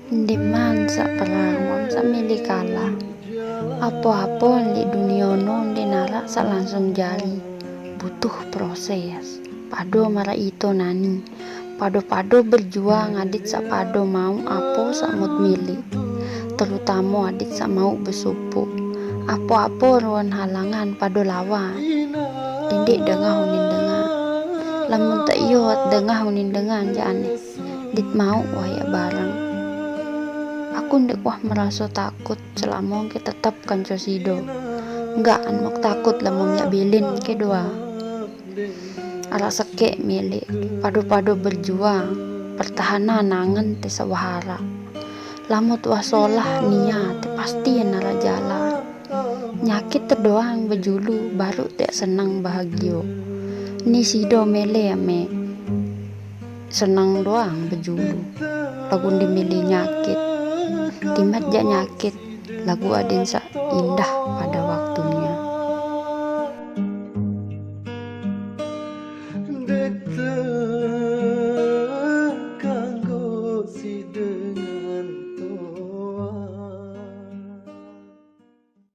Ndiman sak perang sak milikala apa-apa di dunia no di nara sak langsung jali butuh proses pado mara itu nani pado berjuang adit sak pado mau apa sak mut milik terutama adit sak mau besupu apa-apa ruan halangan pado lawan indik dengah hunin dengah lamun tak iot dengah hunin dengah jane dit mau waya bareng. Aku ndak wah merasa takut selama kita tetap kanco sido. Enggak anmok takut lamun yak bilin ke doa. Ala seke milik padu-padu berjuang pertahanan nangen te sawahara. Lamut wasolah niat pasti nara jalan. Nyakit terdoang bejulu baru tak senang bahagia. Ni sido mele ame senang doang bejulu. Lagu dimilih nyakit timat jak nyakit lagu adin sak indah